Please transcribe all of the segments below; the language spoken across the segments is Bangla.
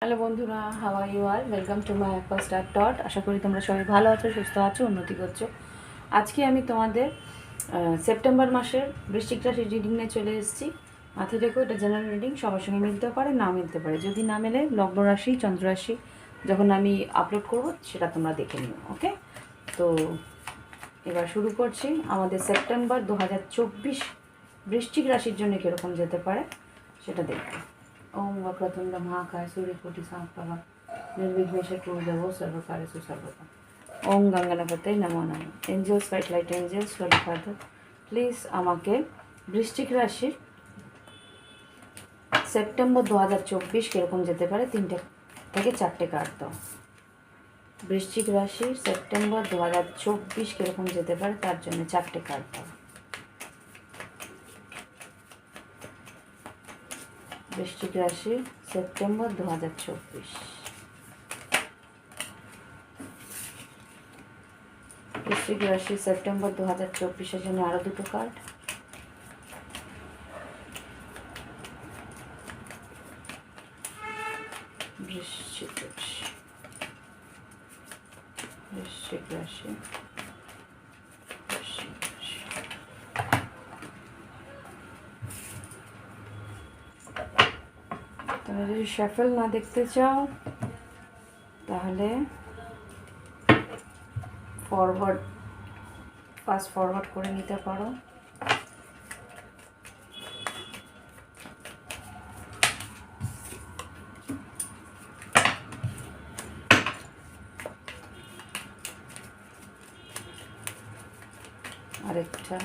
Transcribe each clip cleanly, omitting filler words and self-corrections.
হ্যালো বন্ধুরা, how are you all? Welcome to my first dot. আশা করি তোমরা সবাই ভালো আছো, সুস্থ আছো, উন্নতি করছো। আজকে আমি তোমাদের সেপ্টেম্বর মাসের বৃশ্চিক রাশির রিডিং নিয়ে চলে এসেছি। মাথায় রেখো, এটা জেনারেল রিডিং, সবার সঙ্গে মিলতে পারে, না মিলতে পারে। যদি না মেলে লগ্ন রাশি, চন্দ্র রাশি যখন আমি আপলোড করব সেটা তোমরা দেখে নিও। ওকে, তো এবার শুরু করছি। আমাদের সেপ্টেম্বর 2024 বৃশ্চিক রাশির জন্য কীরকম যেতে পারে সেটা দেখবো। ओम वक्रतुंड महाकाय सूर्यकोटि समप्रभा निर्विघ्नेश कुरु देवो सर्वकार्येषु सर्वदा। ओम गंगनापते नमो नमः। Angels white light angels holy father please আমাকে বৃশ্চিক রাশির সেপ্টেম্বর 2024 কীরকম যেতে পারে 3টে থেকে 4টে কার্ড দাও। বৃশ্চিক রাশির সেপ্টেম্বর 2024 কীরকম যেতে পারে তার জন্য 4টে কার্ড দাও। বৃশ্চিক রাশি সেপ্টেম্বর 2024। বৃশ্চিক রাশি সেপ্টেম্বর 2024-এর জন্য আরও দুটো কার্ড। বৃশ্চিক রাশি, বৃশ্চিক রাশি, বৃশ্চিক রাশি। তোমরা যদি শাফল না দেখতে চাও তাহলে ফাস্ট ফরওয়ার্ড করে নিতে পারো। আরেকটা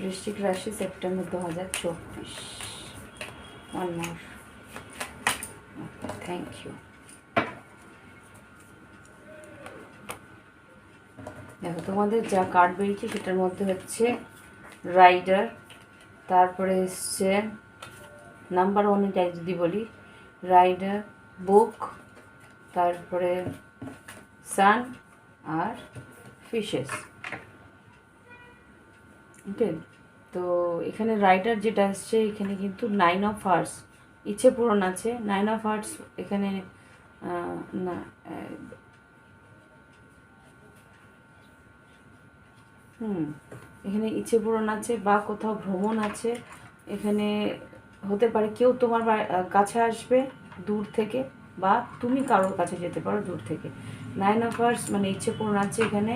বৃশ্চিক রাশি September 2024। One more, thank you. দেখো, তোমাদের যা কার্ড বেরিয়েছে সেটার মধ্যে হচ্ছে রাইডার, তারপরে এসছে নাম্বার অনুযায়ী যদি বলি রাইডার, বুক, তারপরে সান আর ফিশেস। ওকে, তো এখানে রাইডার যেটা আসছে এখানে কিন্তু 9 অফ হার্টস ইচ্ছে পূরণ আছে। 9 অফ হার্টস এখানে না, এখানে ইচ্ছে পূরণ আছে বা কোথাও ভ্রমণ আছে। এখানে হতে পারে কেউ তোমার কাছে আসবে দূর থেকে, বা তুমি কারোর কাছে যেতে পারো দূর থেকে। 9 অফ হার্টস মানে ইচ্ছে পূরণ আছে এখানে।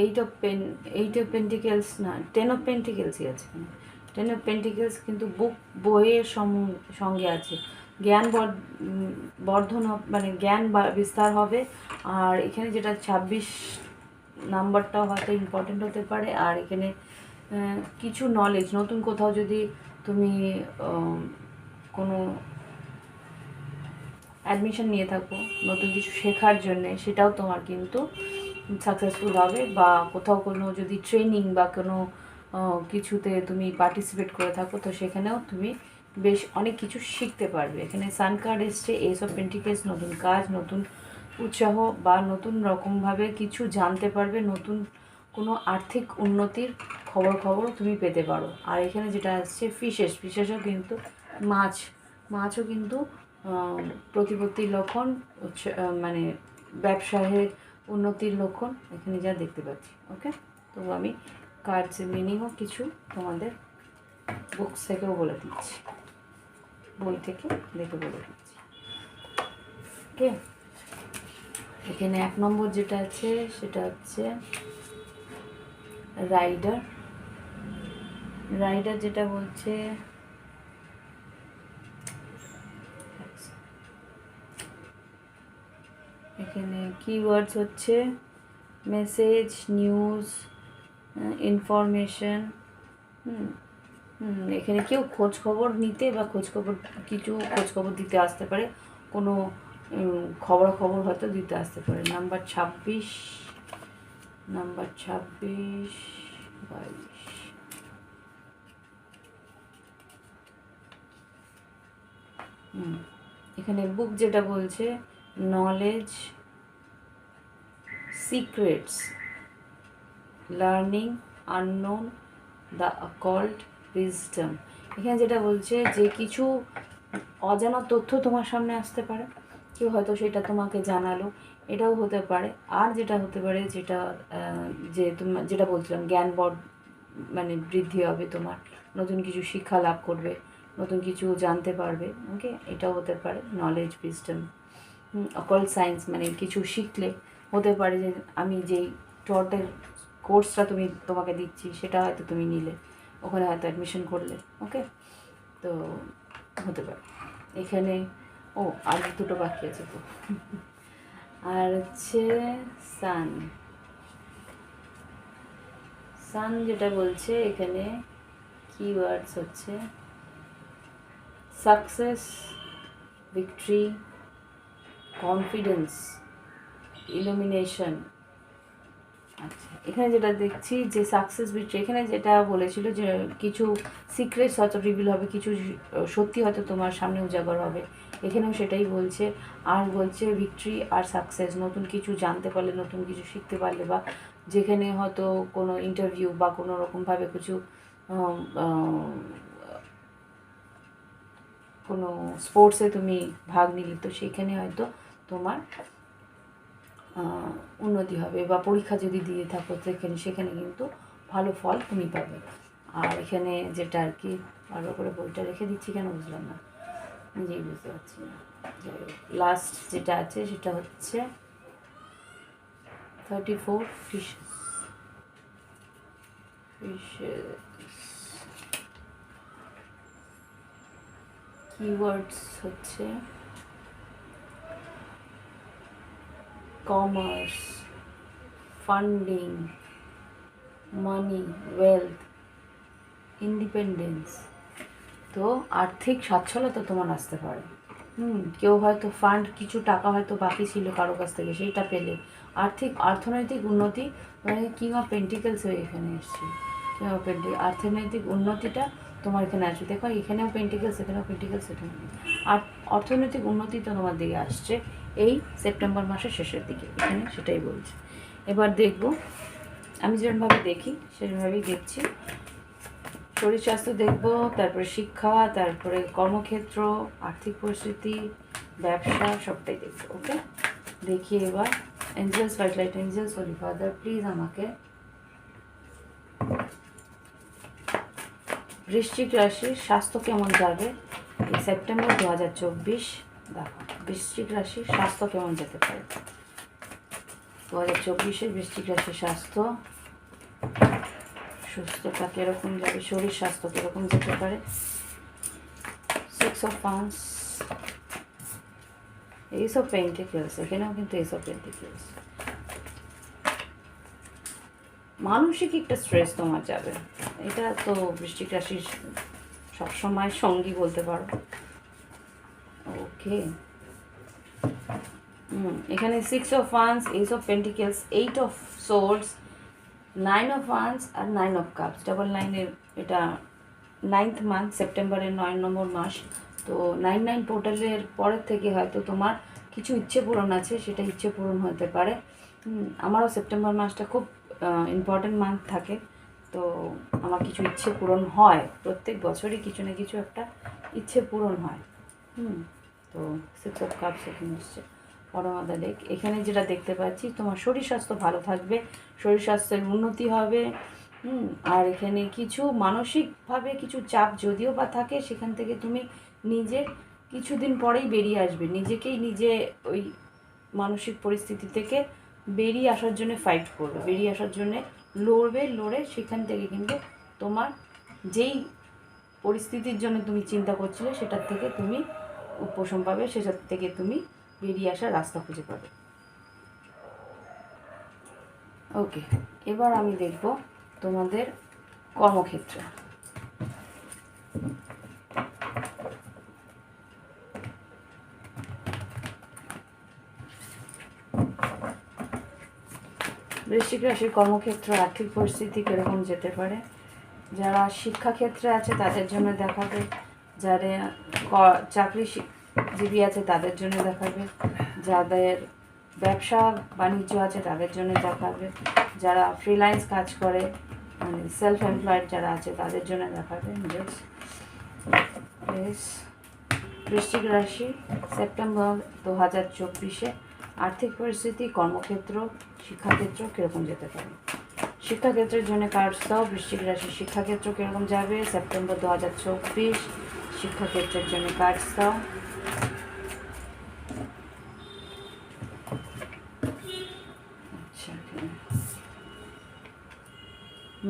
8 অফ পেন্টিকেলস না, 10 অফ পেন্টিকেলসই আছে। 10 অফ পেন্টিকেলস কিন্তু বুক, বইয়ের সঙ্গে আছে। জ্ঞান বর্ধন মানে জ্ঞান বিস্তার হবে। আর এখানে যেটা 26 নাম্বারটাও হয়তো ইম্পর্টেন্ট হতে পারে। আর এখানে কিছু নলেজ, নতুন কোথাও যদি তুমি কোনো অ্যাডমিশন নিয়ে থাকো নতুন কিছু শেখার জন্যে, সেটাও তোমার কিন্তু সাকসেসফুল হবে। বা কোথাও কোনো যদি ট্রেনিং বা কোনো কিছুতে তুমি পার্টিসিপেট করে থাকো তো সেখানেও তুমি বেশ অনেক কিছু শিখতে পারবে। এখানে সান কার্ড এসছে, এস অফ পেন্টিকেলস, নতুন কাজ, নতুন উৎসাহ বা নতুন রকমভাবে কিছু জানতে পারবে, নতুন কোনো আর্থিক উন্নতির খবর তুমি পেতে পারো। আর এখানে যেটা আসছে ফিশেসও কিন্তু মাছও কিন্তু প্রতিপত্তির লক্ষণ, মানে ব্যবসায়ের উন্নতির লক্ষণ এখানে যা দেখতে পাচ্ছি। ওকে, তো আমি কার্ডসের মিনিংও কিছু তোমাদের বুকস থেকেও বলে দিচ্ছি, বই থেকে দেখে বলে দিচ্ছি। ওকে, এখানে 1 নম্বর যেটা আছে সেটা হচ্ছে রাইডার যেটা বলছে এখানে কিওয়ার্ডস হচ্ছে মেসেজ, নিউজ, ইনফরমেশন। এখানে কেউ খোঁজখবর নিতে বা কিছু খোঁজখবর দিতে আসতে পারে, কোনো খবর হয়তো দিতে আসতে পারে। নাম্বার 26, 22। এখানে বুক যেটা বলছে knowledge, secrets, learning unknown, the occult, wisdom. এখানে যেটা বলছে যে কিছু অজানা তথ্য তোমার সামনে আসতে পারে, কেউ হয়তো সেটা তোমাকে জানালো, এটাও হতে পারে। আর যেটা হতে পারে, যেটা যে তোমার যেটা বলছিলাম, জ্ঞান মানে বৃদ্ধি হবে, তোমার নতুন কিছু শিক্ষা লাভ করবে, নতুন কিছু জানতে পারবে। ওকে, এটাও হতে পারে নলেজ, উইজডম। অকাল্ট সায়েন্স মানে কিছু শিখলে হতে পারে যে আমি যেই টটের কোর্সটা তোমাকে দিচ্ছি সেটা হয়তো তুমি নিলে, ওখানে হয়তো অ্যাডমিশন করলে। ওকে, তো হতে পারে এখানে। ও, আর দুটো বাকি আছে তো। আর হচ্ছে সান। সান যেটা বলছে এখানে কিওয়ার্ডস হচ্ছে সাকসেস, ভিক্টরি, কনফিডেন্স, ইলুমিনেশন। আচ্ছা, এখানে যেটা দেখছি যে সাকসেস ভিক্টরি, এখানে যেটা বলেছিল যে কিছু সিক্রেটস হয়তো রিভিল হবে, কিছু সত্যি হয়তো তোমার সামনে উজাগর হবে, এখানেও সেটাই বলছে। আর বলছে ভিক্টরি আর সাকসেস, নতুন কিছু জানতে পারলে, নতুন কিছু শিখতে পারলে, বা যেখানে হয়তো কোনো ইন্টারভিউ বা কোনো রকমভাবে কিছু কোনো স্পোর্টসে তুমি ভাগ নিলে, তো সেইখানে হয়তো তোমার উন্নতি হবে, বা পরীক্ষা যদি দিয়ে থাকো সেখানে কিন্তু ভালো ফল তুমি পাবে। আর এখানে যেটা আর কি, ভালো করে বইটা রেখে দিচ্ছি কেন বুঝলাম না, নিজেই বুঝতে পারছি না। যাই হোক, লাস্ট যেটা আছে সেটা হচ্ছে 34 ফিশেস। কিওয়ার্ডস হচ্ছে কমার্স, ফান্ডিং, মানি, ওয়েলথ, ইন্ডিপেন্ডেন্স। তো আর্থিক সচ্ছলতা তোমার আসতে পারে। কেউ হয়তো ফান্ড, কিছু টাকা হয়তো বাকি ছিল কারো কাছ থেকে, সেইটা পেলে। অর্থনৈতিক উন্নতি, মানে কিং অফ পেন্টিকেলস হয়ে এখানে এসছে। কিং অফ অর্থনৈতিক উন্নতিটা তোমার এখানে আসবে। দেখো, এখানেও পেন্টিকেলস, এখানেও পেন্টিকেলস, এখানে। আর অর্থনৈতিক উন্নতি তো তোমার দিকে আসছে এই সেপ্টেম্বর মাসের শেষের দিকে, এখানে সেটাই বলছে। এবার দেখব, আমি যেরকমভাবে দেখি সেরকমভাবেই দেখছি। শরীর স্বাস্থ্য দেখব, তারপরে শিক্ষা, তারপরে কর্মক্ষেত্র, আর্থিক পরিস্থিতি, ব্যবসা, সবটাই দেখব। ওকে, দেখি এবার। Angels, white light angels, holy father, please আমাকে বৃশ্চিক রাশির স্বাস্থ্য কেমন যাবে এই সেপ্টেম্বর 2024। দেখো, বৃশ্চিক রাশির স্বাস্থ্য কেমন যেতে পারে 2024-এর বৃশ্চিক রাশির স্বাস্থ্য, সুস্থতা কীরকম যাবে, শরীর স্বাস্থ্য কীরকম যেতে পারে। 6 of wands, ace of pentacles, এখানেও কিন্তু এইস অফ পেন্টিকেলস। মানসিক একটা স্ট্রেস তোমার যাবে, এটা তো বৃশ্চিক রাশির সবসময় সঙ্গী বলতে পারো। ওকে, এখানে 6 of wands, ace of pentacles, 8 of swords, 9 of wands আর 9 অফ কাপস। 9 এটা 9th মান্থ, সেপ্টেম্বরের 9 নম্বর মাস। তো 9 পোর্টালের পরের থেকে হয়তো তোমার কিছু ইচ্ছে পূরণ আছে, সেটা ইচ্ছে পূরণ হতে পারে। আমারও সেপ্টেম্বর মাসটা খুব ইম্পর্ট্যান্ট মান্থ থাকে, তো আমার কিছু ইচ্ছে পূরণ হয়, প্রত্যেক বছরই কিছু না কিছু একটা ইচ্ছে পূরণ হয়। তো 6 অফ কাপস এখানে এসছে, পরমাদা লেক। এখানে যেটা দেখতে পাচ্ছি, তোমার শরীর স্বাস্থ্য ভালো থাকবে, শরীর স্বাস্থ্যের উন্নতি হবে। আর এখানে কিছু মানসিকভাবে কিছু চাপ যদিও বা থাকে, সেখান থেকে তুমি নিজে কিছুদিন পরেই বেরিয়ে আসবে, নিজেকেই নিজে ওই মানসিক পরিস্থিতি থেকে বেরিয়ে আসার জন্য ফাইট করবে, বেরিয়ে আসার জন্যে লড়ে সেখান থেকে কিন্তু তোমার যেই পরিস্থিতির জন্য তুমি চিন্তা করছিলে সেটার থেকে তুমি উপশম পাবে, সেটার থেকে তুমি বেরিয়ে আসার রাস্তা খুঁজে পাবে। ওকে, এবার আমি দেখব তোমাদের কর্মক্ষেত্রে। বৃশ্চিক রাশির কর্মক্ষেত্র, আর্থিক পরিস্থিতি কীরকম যেতে পারে। যারা শিক্ষাক্ষেত্রে আছে তাদের জন্য দেখাবে, যারা চাকরিজীবী আছে তাদের জন্য দেখাবে, যাদের ব্যবসা বাণিজ্য আছে তাদের জন্য দেখাবে, যারা ফ্রিল্যান্স কাজ করে মানে সেলফ এমপ্লয়েড যারা আছে তাদের জন্য দেখাবে। জাস্ট বৃশ্চিক রাশি সেপ্টেম্বর 2024 আর্থিক পরিস্থিতি, কর্মক্ষেত্র, শিক্ষাক্ষেত্র কীরকম যেতে পারে। শিক্ষাক্ষেত্রের জন্য কার্ডস দাও। বৃশ্চিক রাশি শিক্ষাক্ষেত্র কীরকম যাবে সেপ্টেম্বর 2024, শিক্ষাক্ষেত্রের জন্য কার্ডস দাও। আচ্ছা,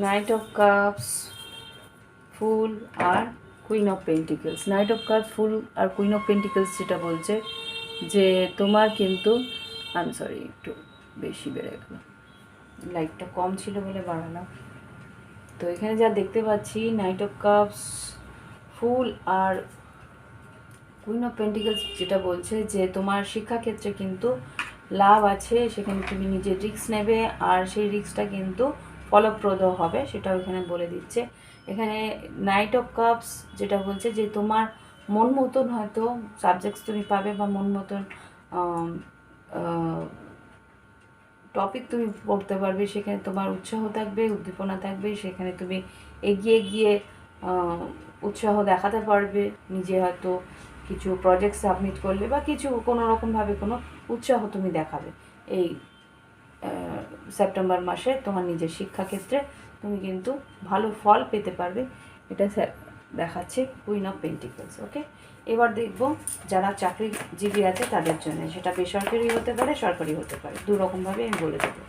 নাইট অফ কাপস, ফুল আর queen of pentacles. Knight of cups, fool আর কুইন অফ পেন্টিকলস যেটা বলছে যে তোমার কিন্তু সরি একটু বেশি বেড়ে গেল, লাইটটা কম ছিল বলে বাড়ালাম। তো এখানে যা দেখতে পাচ্ছি নাইট অফ কাপস, ফুল আর কুইন অফ পেন্টিকলস যেটা বলছে যে তোমার শিক্ষাক্ষেত্রে কিন্তু লাভ আছে, সেখানে তুমি নিজে রিস্ক নেবে আর সেই রিস্কটা কিন্তু ফলপ্রদ হবে, সেটাও এখানে বলে দিচ্ছে। এখানে নাইট অফ কাপস যেটা বলছে যে তোমার মন মতন হয়তো সাবজেক্টস তুমি পাবে বা মন মতন টপিক তুমি পড়তে পারবে, সেখানে তোমার উৎসাহ থাকবে, উদ্দীপনা থাকবে, সেখানে তুমি এগিয়ে গিয়ে উৎসাহ দেখাতে পারবে, নিজে হয়তো কিছু প্রজেক্ট সাবমিট করলে বা কিছু কোনো রকমভাবে কোনো উৎসাহ তুমি দেখাবে। এই সেপ্টেম্বর মাসে তোমার নিজের শিক্ষাক্ষেত্রে তুমি কিন্তু ভালো ফল পেতে পারবে, এটা দেখাচ্ছে কুইন অফ পেন্টিকলস। ওকে, এবার দেখব যারা চাকরিজীবী আছে তাদের জন্য, সেটা বেসরকারি হতে পারে সরকারি হতে পারে, দু রকমভাবে আমি বলে দেবো।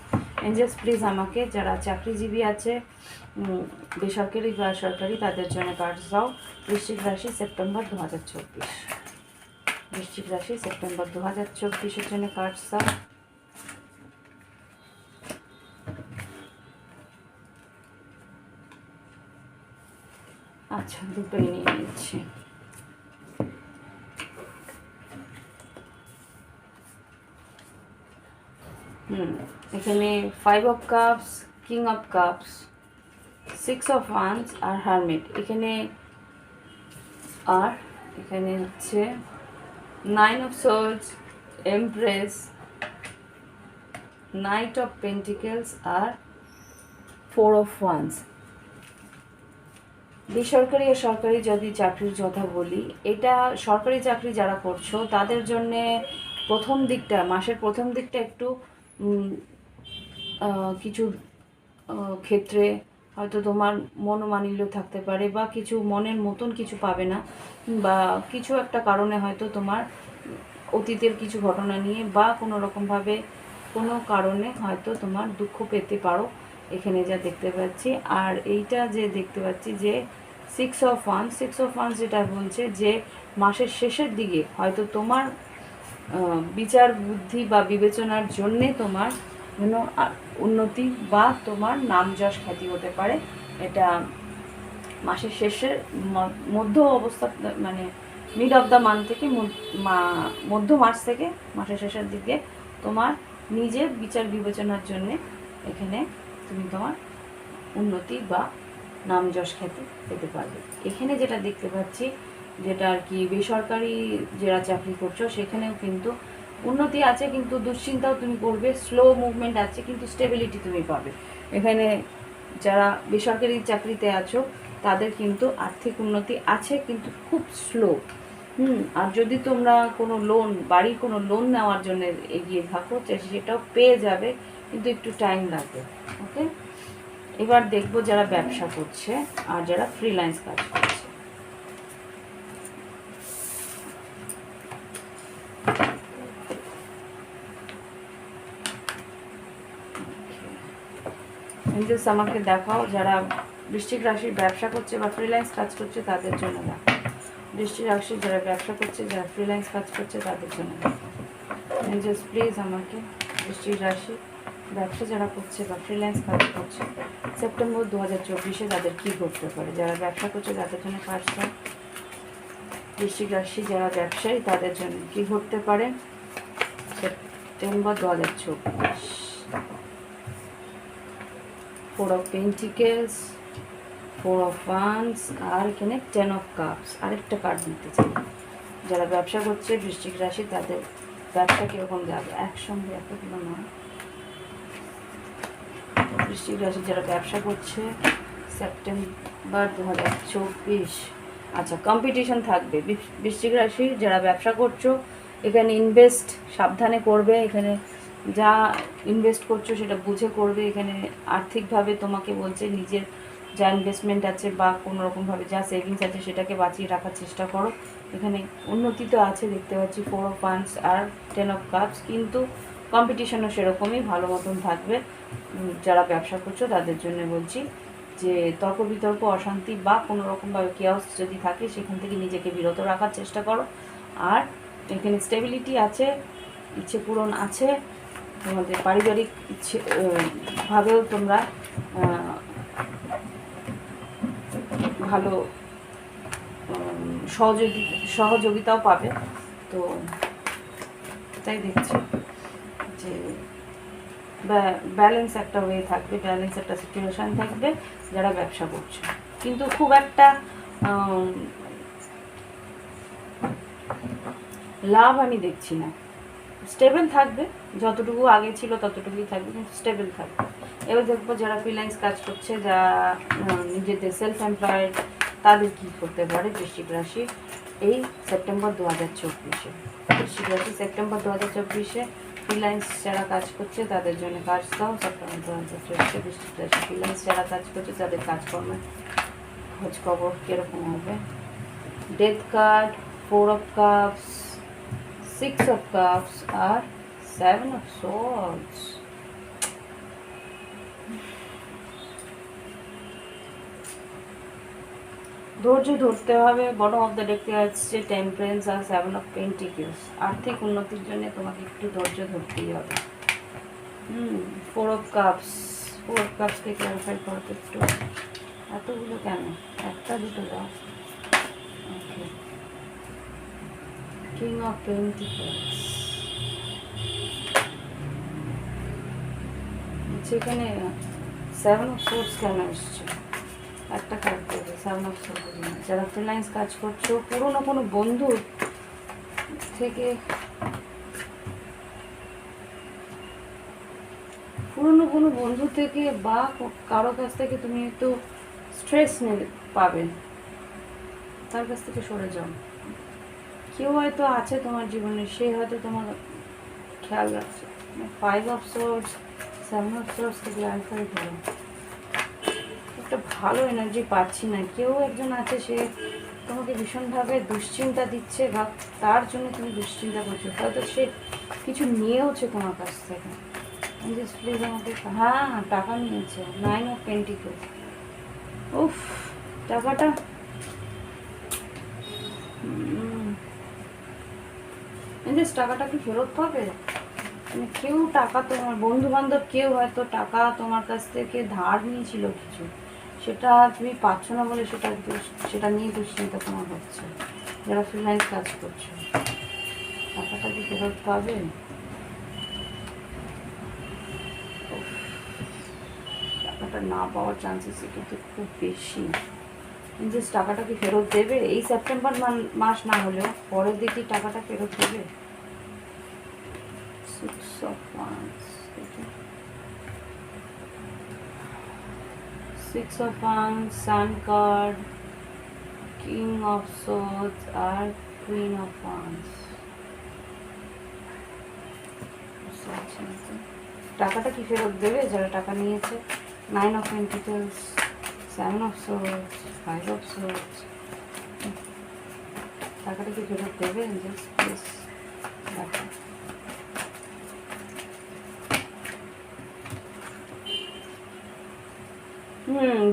এঞ্জেলস প্লিজ আমাকে যারা চাকরিজীবী আছে বেসরকারি বা সরকারি তাদের জন্য কার্ডস দাও। বৃশ্চিক রাশি সেপ্টেম্বর 2024, বৃশ্চিক রাশি সেপ্টেম্বর 2024-এর জন্য কার্ডস দাও। আচ্ছা, দুটোই নিয়ে নিচ্ছি। এখানে 5 of cups, king of cups, 6 of wands আর হারমিট। এখানে হচ্ছে 9 of swords, empress, knight of pentacles আর 4 অফ ওয়ান্স। বেসরকারি আর সরকারি যদি চাকরির কথা বলি, এটা সরকারি চাকরি যারা করছো তাদের জন্যে প্রথম দিকটা, মাসের প্রথম দিকটা একটু কিছু ক্ষেত্রে হয়তো তোমার মনোমালিন্য থাকতে পারে বা কিছু মনের মতন কিছু পাবে না, বা কিছু একটা কারণে হয়তো তোমার অতীতের কিছু ঘটনা নিয়ে বা কোনো রকমভাবে কোনো কারণে হয়তো তোমার দুঃখ পেতে পারো, এখানে যা দেখতে পাচ্ছি। আর এইটা যে দেখতে পাচ্ছি যে 6 অফ ওয়ান্স যেটা বলছে যে মাসের শেষের দিকে হয়তো তোমার বিচার বুদ্ধি বা বিবেচনার জন্যে তোমার কোনো উন্নতি বা তোমার নাম যশ খ্যাতি হতে পারে। এটা মাসের শেষের মধ্য অবস্থা, মানে মিড অফ দ্য মান্থ থেকে মধ্য মাস থেকে মাসের শেষের দিকে তোমার নিজের বিচার বিবেচনার জন্যে এখানে তুমি তোমার উন্নতি বা নাম যশ খ্যাতি পেতে পারবে। এখানে যেটা দেখতে পাচ্ছি, যেটা আর কি বেসরকারি যারা চাকরি করছো সেখানেও কিন্তু উন্নতি আছে, কিন্তু দুশ্চিন্তাও তুমি করবে, স্লো মুভমেন্ট আছে কিন্তু স্টেবিলিটি তুমি পাবে। এখানে যারা বেসরকারি চাকরিতে আছো তাদের কিন্তু আর্থিক উন্নতি আছে কিন্তু খুব স্লো। আর যদি তোমরা কোনো লোন, বাড়ির কোনো লোন নেওয়ার জন্য এগিয়ে থাকো সেটাও পেয়ে যাবে, কিন্তু একটু টাইম লাগবে। ওকে, এবার দেখবো যারা ব্যবসা করছে আর যারা ফ্রিল্যান্স কাজ করছে। এঞ্জেলস আমাকে দেখাও যারা বৃশ্চিক রাশির ব্যবসা করছে বা ফ্রিল্যান্স কাজ করছে তাদের জন্য দেখো। বৃশ্চিক রাশি যারা ব্যবসা করছে, যারা ফ্রিল্যান্স কাজ করছে তাদের জন্য দেখো। এঞ্জেলস প্লিজ আমাকে বৃশ্চিক রাশি ব্যবসা যারা করছে বা ফ্রিল্যান্স কাজ করছে সেপ্টেম্বর 2024 তাদের কী করতে পারে। যারা ব্যবসা করছে তাদের জন্য কাজ দাও। বৃশ্চিক রাশি যারা ব্যবসায়ী তাদের জন্য কী ঘটতে পারে September 2024। 4 of pentacles, 4 of wands আর এখানে 10 অফ কাপস। আরেকটা কার্ড নিতে চাই। যারা ব্যবসা করছে বৃশ্চিক রাশি তাদের ব্যবসা কীরকম যাবে একসঙ্গে এতগুলো নয়। বৃশ্চিক রাশি যারা ব্যবসা করছে সেপ্টেম্বর 2024, আচ্ছা কম্পিটিশন থাকবে। বৃশ্চিক রাশি যারা ব্যবসা করছো এখানে ইনভেস্ট সাবধানে করবে, এখানে যা ইনভেস্ট করছো সেটা বুঝে করবে। এখানে আর্থিকভাবে তোমাকে বলছে নিজের যা ইনভেস্টমেন্ট আছে বা কোনো রকমভাবে যা সেভিংস আছে সেটাকে বাঁচিয়ে রাখার চেষ্টা করো। এখানে উন্নতি তো আছে দেখতে পাচ্ছি, 4 অফ ওয়ান্স আর 10 অফ কাপস, কিন্তু কম্পিটিশনও সেরকমই ভালো মতন থাকবে। যারা ব্যবসা করছো তাদের জন্য বলছি যে তর্ক বিতর্ক, অশান্তি বা কোনো রকমভাবে কেয়াস যদি থাকে সেখান থেকে নিজেকে বিরত রাখার চেষ্টা করো। আর এখানে স্টেবিলিটি আছে, ইচ্ছে পূরণ আছে, তোমাদের পারিবারিক ইচ্ছে ভাবেও তোমরা ভালো সহযোগিতাও পাবে। তো তাই দেখছি যে ব্যালেন্স একটা হয়ে থাকবে, ব্যালেন্স একটা সিচুয়েশান থাকবে যারা ব্যবসা করছে। কিন্তু খুব একটা লাভ আমি দেখছি না। স্টেবল থাকবে, যতটুকু আগে ছিল ততটুকুই থাকবে, কিন্তু স্টেবল থাকবে। এবার দেখবো যারা ফ্রিল্যান্স কাজ করছে, যারা নিজেদের সেলফ এমপ্লয়েড, তাদের কী করতে পারে বৃশ্চিক রাশি এই সেপ্টেম্বর 2024-এ। বৃশ্চিক রাশি সেপ্টেম্বর 2024-এ ফ্রিল্যান্স যারা কাজ করছে তাদের জন্য কাজ দাও। সেপ্টেম্বর 2024-এ বৃশ্চিক রাশি ফ্রিল্যান্স যারা কাজ করছে তাদের কাজকর্মের খোঁজ খবর কীরকম হবে। Death card, 4 of cups, 6 of cups আর 7 of swords। ধৈর্য ধরতে হবে। বটম অফ দ্য ডেকে আসছে টেম্পারেন্স আর 7 of pentacles। আর্থিক উন্নতির জন্য তোমাকে একটু ধৈর্য ধরতেই হবে। 4 of cups, 4 of cupsকে ক্লারিফাই করতে একটু, এতগুলো কেন, একটা দুটো দাও। ওকে, কিং অফ পেন্টিকলস। সেখানে 7 অফ সোর্স কেন এসছে, একটা কার্ড দেবে 7 অফ সোর্স। যারা ফ্রিল্যান্স কাজ করছো, পুরোনো কোনো বন্ধু থেকে বা কারো কাছ থেকে তুমি একটু স্ট্রেস পাবে, তার কাছ থেকে সরে যাও। কেউ হয়তো আছে তোমার জীবনে, সে হয়তো তোমার খেয়াল রাখছে। 5 অফ সোর্স, 7 অফ সোর্সকে ক্লারিফাই করো। একটা ভালো এনার্জি পাচ্ছি না। কেউ একজন আছে, সে তোমাকে ভীষণভাবে দুশ্চিন্তা দিচ্ছে বা তার জন্য তুমি দুশ্চিন্তা করছো, হয়তো সে কিছু নিয়েওছে তোমার কাছ থেকে। প্লিজ আমাকে, হ্যাঁ টাকা নিয়েছে। 9 অফ পেন্টিকলস। উফ, টাকাটা টাকাটা কি ফেরত পাবে? মানে কেউ টাকা, তোমার বন্ধু বান্ধব কেউ হয়তো টাকা তোমার কাছ থেকে ধার নিয়েছিল কিছু, সেটা তুমি পাচ্ছ না বলে সেটা নিয়ে দুশ্চিন্তা তোমার হচ্ছে। যারা ফ্রিল্যান্স কাজ করছে, টাকাটা কি ফেরত পাবে? টাকাটা না পাওয়ার চান্সেস কিন্তু খুব বেশি। জাস্ট টাকাটা কি ফেরত দেবে? এই সেপ্টেম্বর মাস না হলেও পরের দিকে টাকাটা ফেরত দেবে। 6 of wands, 6 of wands, sun card, king of swords R queen of wands। টাকাটা কি ফেরত দেবে যারা টাকা নিয়েছে? 9 of pentacles, 7 of swords, 5 of swords। টাকাটা কি ফেরত দেবে? জাস্ট প্লিজ দেখো।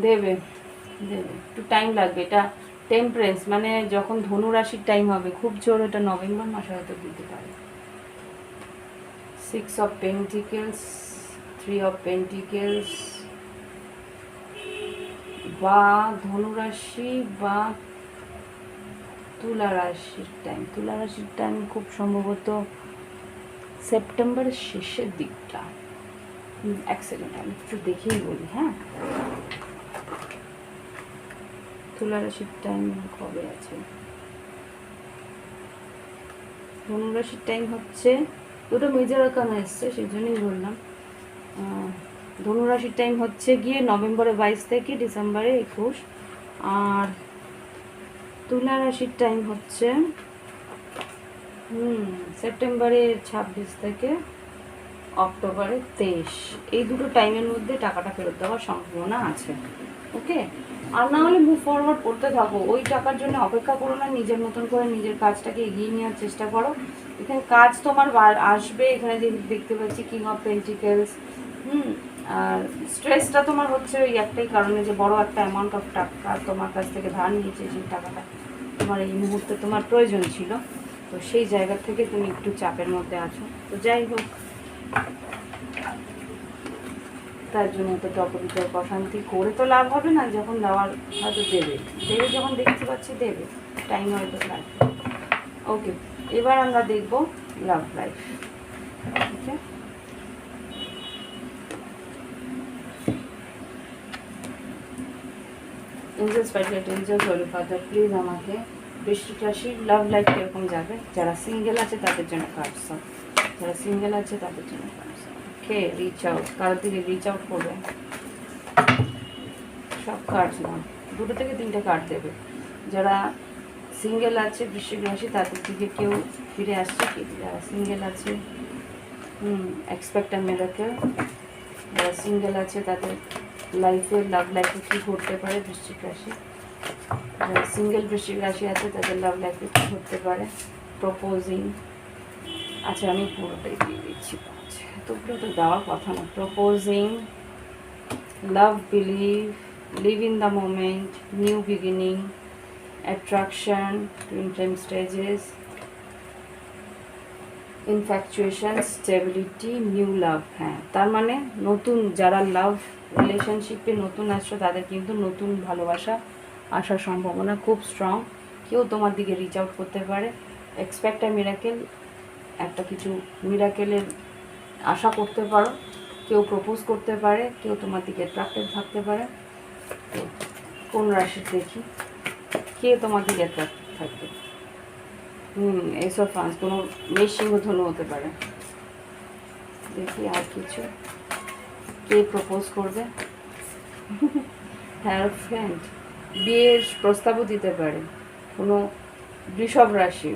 দেবে দেবে, একটু টাইম লাগবে। এটা টেম্পারেন্স, মানে যখন ধনু রাশির টাইম হবে খুব জোর, এটা নভেম্বর মাসে হয়তো দিতে পারে। 6 of pentacles, 3 of pentacles, বা ধনুরাশি বা তুলা রাশির টাইম। তুলা রাশির টাইম খুব সম্ভবত সেপ্টেম্বরের শেষের দিকটা। এক সেকেন্ড, আমি একটু দেখেই বলি। হ্যাঁ, তুলা রাশির টাইম কবে আছে? ধনুরাশির টাইম হচ্ছে, দুটো মেজর আরকানা এসছে সেই জন্যই বললাম। ধনুরাশির টাইম হচ্ছে গিয়ে নভেম্বরে 22 থেকে ডিসেম্বরে 21, আর তুলা রাশির টাইম হচ্ছে সেপ্টেম্বরে 26 থেকে অক্টোবরে 23। এই দুটো টাইমের মধ্যে টাকাটা ফেরত দেওয়ার সম্ভাবনা আছে। ওকে, আর না হলে মুভ ফরওয়ার্ড করতে থাকো, ওই টাকার জন্য অপেক্ষা করো না, নিজের মতন করে নিজের কাজটাকে এগিয়ে নেওয়ার চেষ্টা করো। এখানে কাজ তোমার আসবে, এখানে দেখতে পাচ্ছি কিং অফ পেন্টিকেলস। আর স্ট্রেসটা তোমার হচ্ছে ওই একটাই কারণে যে বড় একটা অ্যামাউন্ট অফ টাকা তোমার কাছ থেকে ধার নিয়েছে, সেই টাকাটা তোমার এই মুহূর্তে তোমার প্রয়োজন ছিল, তো সেই জায়গা থেকে তুমি একটু চাপের মধ্যে আছো। তো যাই হোক, তার জন্য তো টপরিতে অশান্তি করে তো লাভ হবে না, যখন দেওয়ার হয়তো দেবে, যখন দেখতে পাচ্ছি দেবে, টাইম হয়তো লাগবে। ওকে, এবার আমরা দেখব love life. Okay, angels pilot, angels holy father, please আমাকে বৃশ্চিক রাশির লাভ লাইফ কীরকম যাবে, যারা সিঙ্গেল আছে তাদের জন্য কার্ডস, যারা সিঙ্গেল আছে তাদের জন্য কার্ডস। ওকে, রিচ আউট, কারোর দিকে রিচ আউট করবে, সব কার্ডস না, 2 থেকে 3টে কার্ড দেবে। যারা সিঙ্গেল আছে বৃশ্চিক রাশি তাদের দিকে কেউ ফিরে আসছে কি, যারা সিঙ্গেল আছে এক্সপেক্ট আ মিরাকেল। যারা সিঙ্গেল আছে তাদের লাইফে লাভ লাইফে কী ঘটতে পারে বৃশ্চিক রাশি, যারা সিঙ্গেল বৃশ্চিক রাশি আছে তাদের লাভ লাইফে কী ঘটতে পারে, প্রপোজিং। আচ্ছা, আমি পুরোটাই দিয়ে দিচ্ছি, তো পুরো তো দেওয়ার কথা না। Proposing, love, believe, live in the moment, new beginning, attraction, twin flame stages, infatuation, stability, new love. হ্যাঁ, তার মানে নতুন যারা লাভ রিলেশনশিপে নতুন আসছো তাদের কিন্তু নতুন ভালোবাসা আসার সম্ভাবনা খুব স্ট্রং। কেউ তোমার দিকে রিচ আউট করতে পারে, এক্সপেক্ট আ মিরাকেল, একটা কিছু মিরাকেলের আশা করতে পারো, কেউ প্রপোজ করতে পারে, কেউ তোমার দিকে অ্যাট্রাক্টেড থাকতে পারে। তো কোন রাশির দেখি কে তোমার দিকে অ্যাট্রাক্টেড থাকবে? এস অফ ফান্স, কোনো মেষ, সিংহ, ধনু হতে পারে। দেখি আর কিছু, কে প্রপোজ করবে? হ্যারফ্রেন্ড, বিয়ের প্রস্তাবও দিতে পারে কোনো বৃষভ রাশি,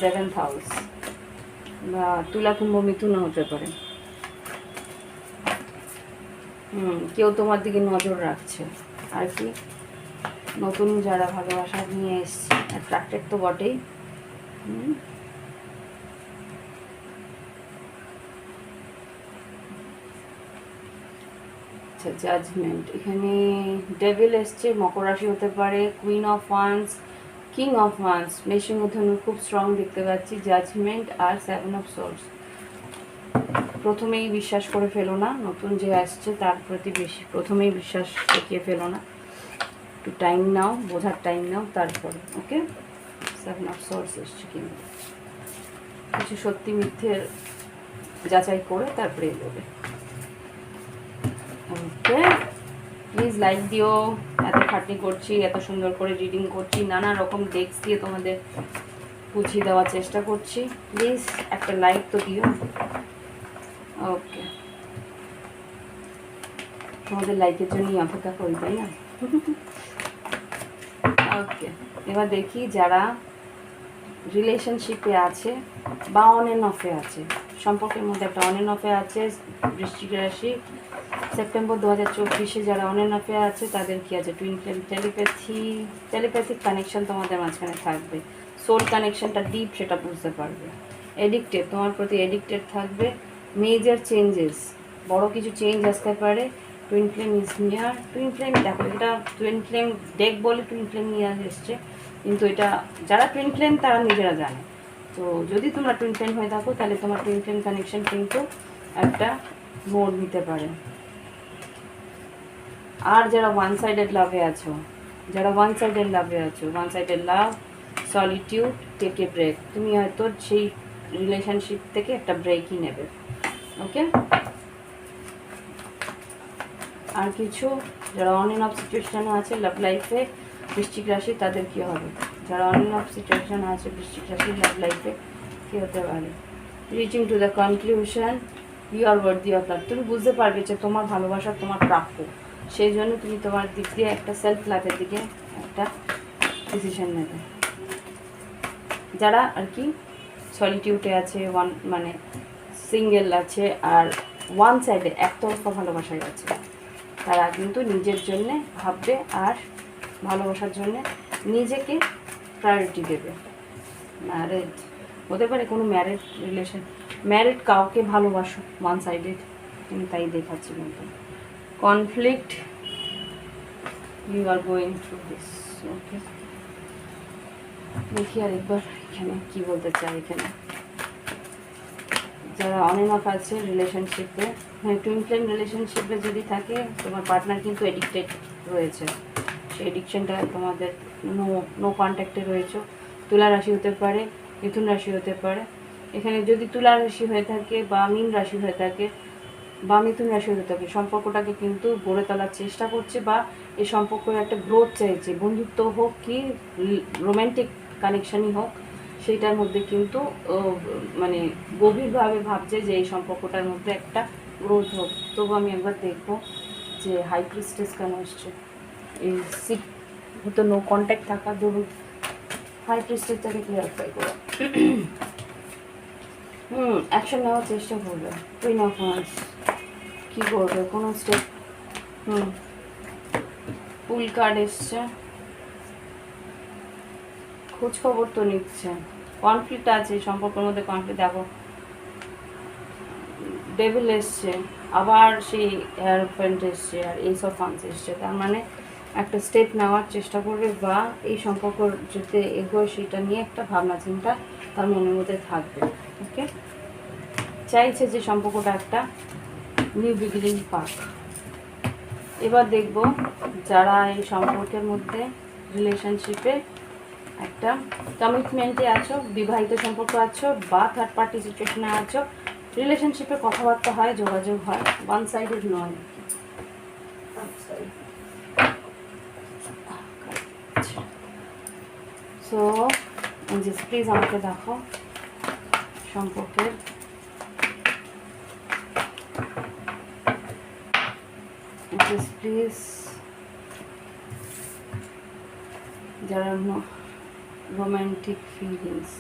7th হাউস, বা তুলা, কুম্ভ, মিথুনও হতে পারে। কেউ তোমার দিকে নজর রাখছে। আর কি, নতুন যারা ভালোবাসা নিয়ে এসছে, অ্যাট্রাক্টেড তো বটেই। আচ্ছা, জাজমেন্ট, এখানে ডেভিল এসছে, মকর রাশি হতে পারে, queen of wands, king of wands, মেষিং ধনু খুব স্ট্রং দেখতে পাচ্ছি, জাজমেন্ট আর 7 অফ সোর্স। প্রথমেই বিশ্বাস করে ফেলো না, নতুন যে আসছে তার প্রতি বেশি প্রথমেই বিশ্বাস দেখিয়ে ফেলো না, একটু টাইম নাও, বোঝার টাইম নাও, তারপরে। ওকে, 7 অফ সোর্স এসছে, কিন্তু কিছু সত্যি মিথ্যের যাচাই করে তারপরে এগোবে। ওকে, প্লিজ লাইক দিও, এত খাটনি করছি, এত সুন্দর করে রিডিং করছি, নানা রকম ডেক্স দিয়ে তোমাদের বুঝিয়ে দেওয়ার চেষ্টা করছি, প্লিজ একটা লাইক তো দিও। ওকে, তোমাদের লাইকের জন্যই অপেক্ষা করি, তাই না? ওকে, এবার দেখি যারা রিলেশনশিপে আছে বা অন এন্ড অফে আছে, সম্পর্কের মধ্যে একটা অন এন্ড অফে আছে বৃশ্চিক রাশি, সেপ্টেম্বর 2024 যারা অন এন্ড অফে আছে তাদের কি আছে, টুইন ফ্লেম, টেলিপ্যাথিক কানেকশন তোমাদের মাঝখানে থাকবে, সোল কানেকশনটা ডিপ, সেটা বুঝতে পারবে। এডিক্টেড, তোমার প্রতি এডিক্টেড থাকবে, মেজর চেঞ্জেস, বড় কিছু চেঞ্জ আসতে পারে, twin flame is near. Twin flame, দেখো এটা টুইন ফ্লেম ডেক বলে টুইন ফ্লেম নিয়ার এসছে, কিন্তু এটা যারা টুইন ফ্লেম তারা নিজেরা জানে। তো যদি তোমরা টুইন ফ্লেম হয়ে থাকো তাহলে তোমার টুইন ফ্লেম কানেকশন কিন্তু একটা মোড় নিতে পারে। আর যারা ওয়ান সাইডেড লাভে আছো, one sided love, solitude, take a break, তুমি হয়তো সেই রিলেশনশিপ থেকে একটা ব্রেকই নেবে। ওকে, আর কিছু যারা অন এন্ড অফ সিচুয়েশনে আছে লাভ লাইফে বৃশ্চিক রাশি, তাদের কি হবে? যারা অন এন্ড অফ সিচুয়েশনে আছে বৃশ্চিক রাশি লাভ লাইফে কী হতে পারে? Reaching to the conclusion, you are worthy of love. তুমি বুঝতে পারবে যে তোমার ভালোবাসা তোমার প্রাপ্য, সেই জন্য তুমি তোমার দিক দিয়ে একটা সেলফ লাভের দিকে একটা ডিসিশন নেবে। যারা আর কি সলিটিউডে আছে, মানে সিঙ্গেল আছে, আর ওয়ান সাইডে একতরফা ভালোবাসায় আছে, তারা কিন্তু নিজের জন্যে ভাববে আর ভালোবাসার জন্যে নিজেকে প্রায়োরিটি দেবে। ম্যারেড হতে পারে, কোনো ম্যারেড রিলেশন, ম্যারেড কাউকে ভালোবাসো ওয়ান সাইডেড, আমি তাই দেখাচ্ছি। কিন্তু conflict, you are going through this. Okay, দেখি আরেকবার এখানে কী বলতে চাই। এখানে যারা অন এন্ড অফ আছে রিলেশনশিপে, হ্যাঁ টুইন ফ্লেম রিলেশনশিপে যদি থাকে, তোমার পার্টনার কিন্তু এডিক্টেড রয়েছে, সেই এডিকশনটা তোমাদের নো কন্ট্যাক্টে রয়েছে। তুলা রাশি হতে পারে, মিথুন রাশি হতে পারে। এখানে যদি তুলা রাশি হয়ে থাকে বা মীন রাশি হয়ে থাকে বা মিথুন রাশি হয়ে থাকে, সম্পর্কটাকে কিন্তু গড়ে তোলার চেষ্টা করছে বা এই সম্পর্কের একটা গ্রোথ চাইছে, বন্ধুত্ব হোক কি রোম্যান্টিক কানেকশানই হোক, সেইটার মধ্যে কিন্তু মানে গভীরভাবে ভাবছে যে এই সম্পর্কটার মধ্যে একটা গ্রোথ হোক। তবু আমি একবার দেখবো যে হাই প্রিস্টেস কেন আসছে। এই সিক হয়তো নো কন্ট্যাক্ট থাকা ধরুন, হাই প্রিস্টেসটাকে ক্লিয়ারিফাই করো। অ্যাকশন নেওয়ার চেষ্টা করবে। কুইন অফ ওয়ান্স কী করবে, কোনো স্টেপ। ফুল কার্ড এসছে, খোঁজ খবর তো নিচ্ছে। কনফ্লিক্ট আছে সম্পর্কের মধ্যে, কনফ্লিক্ট দেখো, ডেভিল এসছে, আবার সেই এয়ারপ্লেন্ট এসছে, আর এইস অফ ওয়ান্স এসছে। তার মানে একটা স্টেপ নেওয়ার চেষ্টা করবে বা এই সম্পর্ক যাতে এগোয় সেটা নিয়ে একটা ভাবনা চিন্তা তার মনের মধ্যে থাকবে। ওকে, চাইছে যে সম্পর্কটা একটা নিউ বিগিনিং পাক। এবার দেখব যারা এই সম্পর্কের মধ্যে রিলেশনশিপে একটা কমিটমেন্টে আছো, বিবাহিত সম্পর্ক আছো বা থার্ড পার্টি সিচুয়েশনে আছো, রিলেশনশিপে কথাবার্তা হয়, যোগাযোগ হয়, ওয়ান সাইডেড নয়। সো প্লিজ আমাকে দেখো সম্পর্কের প্লিজ যারা রোম্যান্টিক ফিলিংস,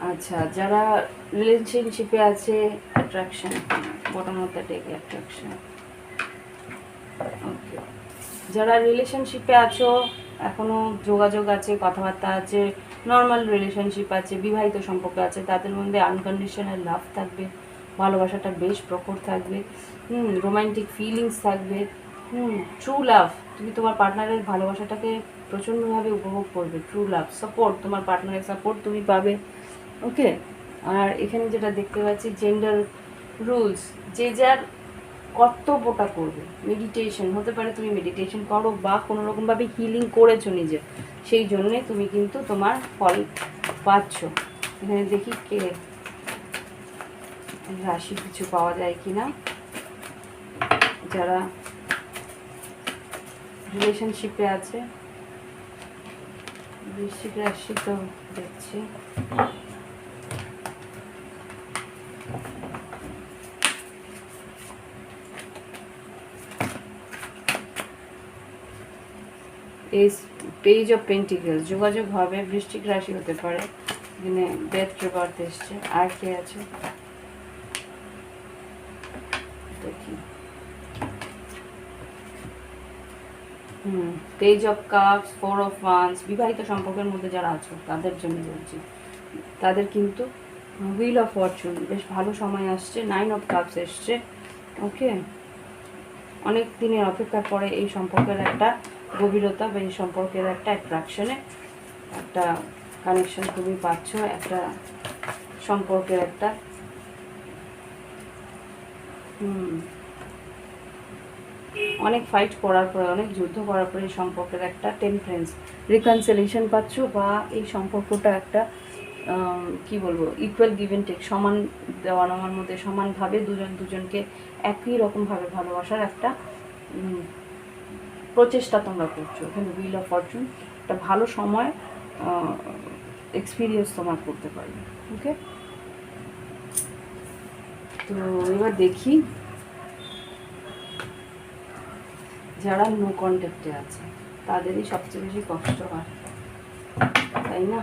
আচ্ছা যারা রিলেশনশিপে আছে, attraction, bottom of the deck attraction. Okay, যারা রিলেশনশিপে আছো, এখনও যোগাযোগ আছে, কথাবার্তা আছে, নর্মাল রিলেশনশিপ আছে, বিবাহিত সম্পর্ক আছে, তাদের মধ্যে আনকন্ডিশনাল লাভ থাকবে, ভালোবাসাটা বেশ প্রখর থাকবে, রোমান্টিক ফিলিংস থাকবে, ট্রু লাভ। তুমি তোমার পার্টনারের ভালোবাসাটাকে প্রচণ্ডভাবে উপভোগ করবে, ট্রু লাভ, সাপোর্ট, তোমার পার্টনারের সাপোর্ট তুমি পাবে। ওকে, আর এখানে যেটা দেখতে পাচ্ছি জেন্ডার রুলস, যে যার কর্তব্যটা করবে। মেডিটেশন হতে পারে, তুমি মেডিটেশন করো বা কোনো রকমভাবে হিলিং করেছো নিজে, সেই জন্যে তুমি কিন্তু তোমার ফল পাচ্ছ। এখানে দেখি কে রাশি কিছু পাওয়া যায় কি না। যারা রিলেশনশিপে আছে, বৃশ্চিক রাশি তো দেখছি, পেজ অফ পেন্টিকলস, যোগাযোগ হবে, বৃশ্চিক রাশি হতে পারে, এখানে ডেথ রিভার্স এসছে। আর কে আছে দেখি, page of cups, four of wands. বিবাহিত সম্পর্কের মধ্যে যারা আছো তাদের জন্য বলছি, তাদের কিন্তু হুইল অফ ফরচুন, বেশ ভালো সময় আসছে, নাইন অফ কাপস এসছে। ওকে, অনেক দিনের অপেক্ষার পরে এই সম্পর্কের একটা গভীরতা বা এই সম্পর্কের একটা অ্যাট্রাকশনে একটা কানেকশন তুমি পাচ্ছ, একটা সম্পর্কের একটা অনেক ফাইট করার পরে, অনেক যুদ্ধ করার পরে এই সম্পর্কের একটা টেম্পারেন্স, রিকনসিলিয়েশন পাচ্ছ, বা এই সম্পর্কটা একটা কি বলবো, ইকুয়াল গিভ অ্যান্ড টেক, সমান দেওয়া নেওয়ার মধ্যে, সমানভাবে দুজন দুজনকে একই রকমভাবে ভালোবাসার একটা প্রচেষ্টা তোমরা করছো। এখানে হুইল অফ ফরচুন একটা ভালো সময় এক্সপিরিয়েন্স তোমার করতে পারবে। ওকে, তো এবার দেখি যারা নো কন্ট্যাক্টে আছে তাদেরই সবচেয়ে বেশি কষ্ট হয়, তাই না?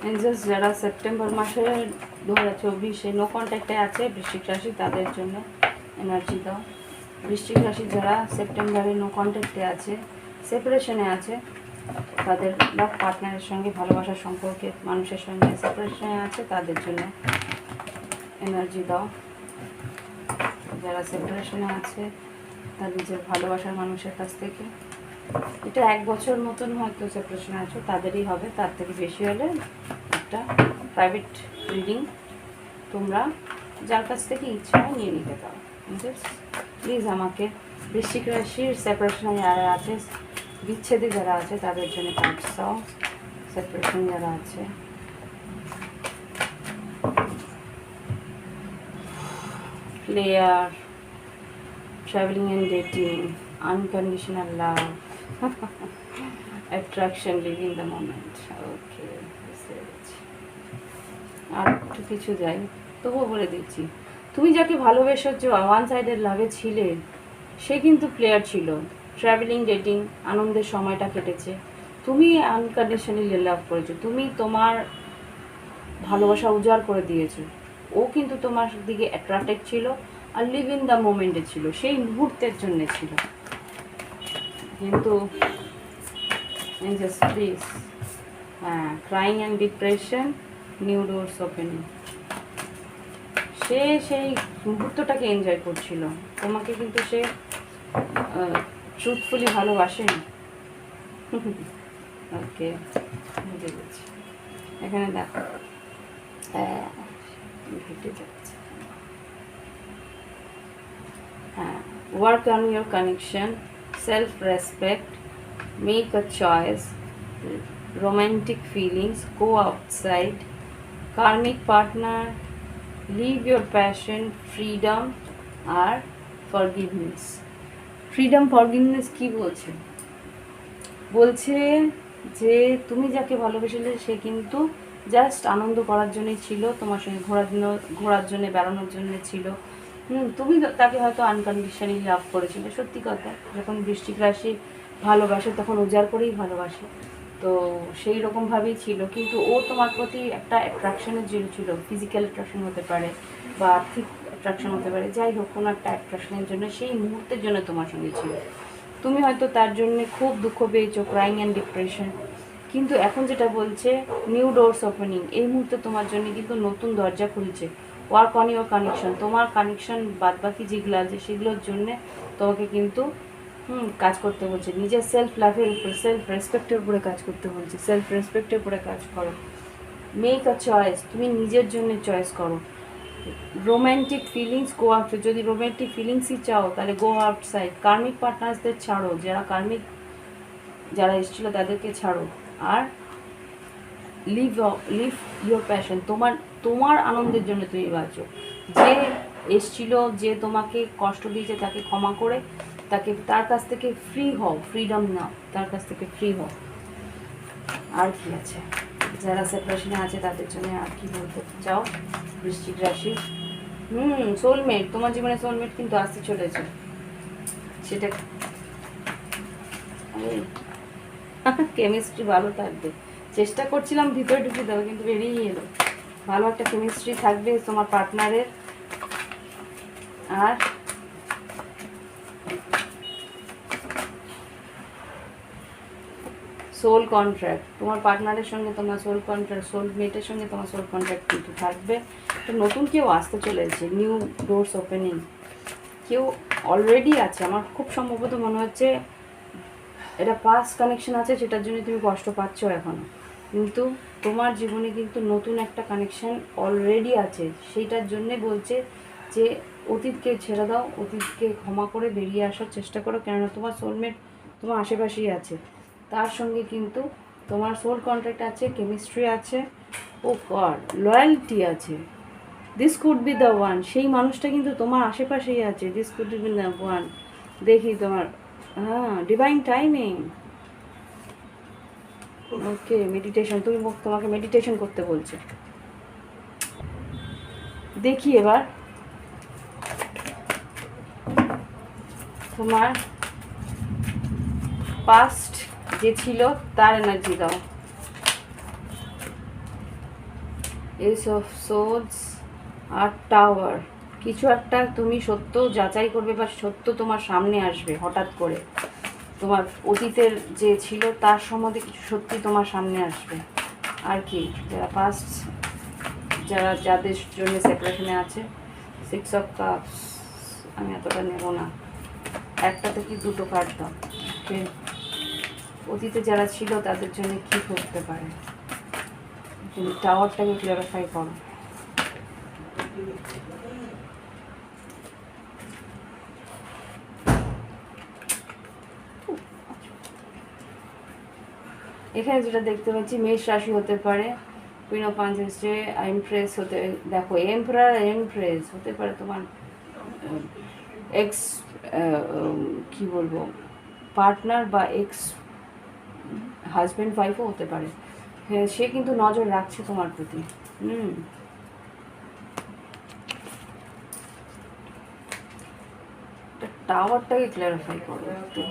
এঞ্জেলস যারা সেপ্টেম্বর মাসে 2024 নো কন্ট্যাক্টে আছে বৃশ্চিক রাশি, তাদের জন্য এনার্জি দাও। বৃশ্চিক রাশি যারা সেপ্টেম্বরে নো কন্ট্যাক্টে আছে, সেপারেশনে আছে, তাদের বা পার্টনারের সঙ্গে ভালোবাসার সম্পর্কে মানুষের সঙ্গে সেপারেশনে আছে, তাদের জন্য এনার্জি দাও। যারা সেপারেশনে আছে তার নিজের ভালোবাসার মানুষের কাছ থেকে, এটা 1 বছর মতন হয়তো সেপারেশনে আছো, তাদেরই হবে। তার থেকে বেশি হলে একটা প্রাইভেট রিডিং তোমরা যার কাছ থেকে ইচ্ছা হয় নিয়ে নিতে পারো। প্লিজ আমাকে বৃশ্চিক রাশির সেপারেশনে যারা আছে, বিচ্ছেদে যারা আছে, তাদের জন্য কার্ড দাও। সেপারেশন যারা আছে, player, travelling and dating, unconditional love, attraction, living the moment. Okay, বুঝতে পেরেছি। আর একটু কিছু যাই, তবুও বলে দিচ্ছি, তুমি যাকে ভালোবেসে ওয়ান সাইডের লাভে ছিলে, সে কিন্তু প্লেয়ার ছিল। ট্রাভেলিং, ডেটিং, আনন্দের সময়টা কেটেছে। তুমি আনকন্ডিশনালি লাভ করেছো, তুমি তোমার ভালোবাসা উজাড় করে দিয়েছো। ও কিন্তু তোমার দিকে অ্যাট্রাক্টেড ছিল আর লিভ ইন দ্য মোমেন্টে ছিল, সেই মুহূর্তের জন্য ছিল। কিন্তু প্লিজ, হ্যাঁ, crying and depression, new doors opening. সে সেই মুহূর্তটাকে এনজয় করছিল, তোমাকে কিন্তু সে ট্রুথফুলি ভালোবাসেনি। ওকে, বুঝে গেছি। এখানে দেখো, হেঁটে যাচ্ছে। হ্যাঁ, work on your connection, self respect, make a choice, romantic feelings, go outside, karmic partner, live your passion, freedom আর forgiveness. ফ্রিডম, ফরগিভনেস কি বলছে? বলছে যে তুমি যাকে ভালোবেসেছিলে সে কিন্তু জাস্ট আনন্দ করার জন্যই ছিল, তোমার সঙ্গে ঘোরার জন্য, বেড়ানোর জন্য ছিল। তুমি তাকে হয়তো আনকন্ডিশনালি লাভ করেছিলে। সত্যি কথা, যখন বৃশ্চিক রাশি ভালোবাসে তখন উজাড় করেই ভালোবাসে, তো সেই রকমভাবেই ছিল। কিন্তু ও তোমার প্রতি একটা অ্যাট্রাকশনের জন্য ছিল, ফিজিক্যাল অ্যাট্রাকশন হতে পারে বা আর্থিক অ্যাট্রাকশন হতে পারে, যাই হোক কোনো একটা অ্যাট্রাকশনের জন্য, সেই মুহূর্তের জন্য তোমার সঙ্গে ছিল। তুমি হয়তো তার জন্য খুব দুঃখ পেয়েছো, ক্রাইং অ্যান্ড ডিপ্রেশন। কিন্তু এখন যেটা বলছে নিউ ডোরস ওপেনিং, এই মুহূর্তে তোমার জন্য কিন্তু নতুন দরজা খুলছে। ওয়ার্ক অন ইউর কানেকশন, তোমার কানেকশন বাদবাকি যেগুলো আছে সেগুলোর জন্যে তোমাকে কিন্তু কাজ করতে বলছে। নিজের সেলফ লাভের উপরে, সেলফ রেসপেক্টের উপরে কাজ করতে বলছে। সেলফ রেসপেক্টের উপরে কাজ করো। মেক আ চয়েস, তুমি নিজের জন্য চয়েস করো। রোম্যান্টিক ফিলিংস, গো আউট, যদি রোম্যান্টিক ফিলিংসই চাও তাহলে গো আউটসাইড। কার্মিক পার্টনার্সদের ছাড়ো, যারা এসেছিলো তাদেরকে ছাড়ো। আর লিভ ইউর প্যাশন, তোমার আনন্দের জন্য তুমি বাঁচো। যে এসছিল, যে তোমাকে কষ্ট দিয়েছে, তাকে ক্ষমা করে তার কাছ থেকে ফ্রি হও, ফ্রিডম নাও, তার কাছ থেকে ফ্রি হও। আর কি আছে? যারা সেপারেশনে আছে তাদের জন্য আর কি বলতে চাও বৃশ্চিক রাশি? সোলমেট, তোমার জীবনে সোলমেট কিন্তু আসতে চলেছে। সেটা কেমিস্ট্রি ভালো থাকবে, চেষ্টা করছিলাম ভিতরে ঢুকে দেবো কিন্তু বেরিয়ে এলো। ভালো একটা কেমিস্ট্রি থাকবে তোমার পার্টনারের। আর সোল কন্ট্রাক্ট, তোমার পার্টনারের সঙ্গে তোমার সোল কন্ট্রাক্ট, সোলমেটের সঙ্গে তোমার সোল কন্ট্রাক্ট কিন্তু থাকবে। তো নতুন কেউ আসতে চলেছে, নিউ ডোরস ওপেনিং। কেউ অলরেডি আছে, আমার খুব সম্ভবত মনে হচ্ছে এটা পাস্ট কানেকশন আছে, সেটার জন্য তুমি কষ্ট পাচ্ছ এখনও। কিন্তু তোমার জীবনে কিন্তু নতুন একটা কানেকশন অলরেডি আছে, সেইটার জন্যে বলছে যে অতীতকে ছেড়ে দাও, অতীতকে ক্ষমা করে বেরিয়ে আসার চেষ্টা করো। কেননা তোমার সোলমেট তোমার আশেপাশেই আছে। তার সঙ্গে কিন্তু তোমার সোল কন্ট্যাক্ট আছে, কেমিস্ট্রি আছে, ও গড লয়্যালটি আছে। This could be the one, সেই মানুষটা কিন্তু তোমার আশেপাশেই আছে। This could be the one. দেখি তোমার, হ্যাঁ, ডিভাইন টাইমিং। ওকে, মেডিটেশন, তোমাকে মেডিটেশন করতে বলছে। দেখি এবার তোমার পাস্ট যে ছিল তার এনার্জি দাও। এস অফ সোর্ডস আর টাওয়ার। কিছু একটা তুমি সত্য যাচাই করবে বা সত্য তোমার সামনে আসবে হঠাৎ করে। তোমার অতীতের যে ছিল তার সম্বন্ধে কিছু সত্যি তোমার সামনে আসবে। আর কি, যারা পাস্ট, যাদের জন্য সেপারেশনে আছে। 6 অফ কাপস। আমি এতটা নেব না, একটা থেকে দুটো কার্ড দাও। ওকে, অতীতে যারা ছিল তাদের জন্য কী করতে পারে, তুমি টাওয়ারটাকে ক্লিয়ারিফাই করো। এখানে যেটা দেখতে পাচ্ছি, মেষ রাশি হতে পারে, কুইন অফ ওয়ান্স, এমপ্রেস হতে, দেখো এমপ্রার এমপ্রেস হতে পারে তোমার এক্স, কি বলবো, পার্টনার বা এক্স হাজব্যান্ড ওয়াইফও হতে পারে। হ্যাঁ, সে কিন্তু নজর রাখছে তোমার প্রতি। টাওয়ারটাকে ক্লিয়ারিফাই করো একটু,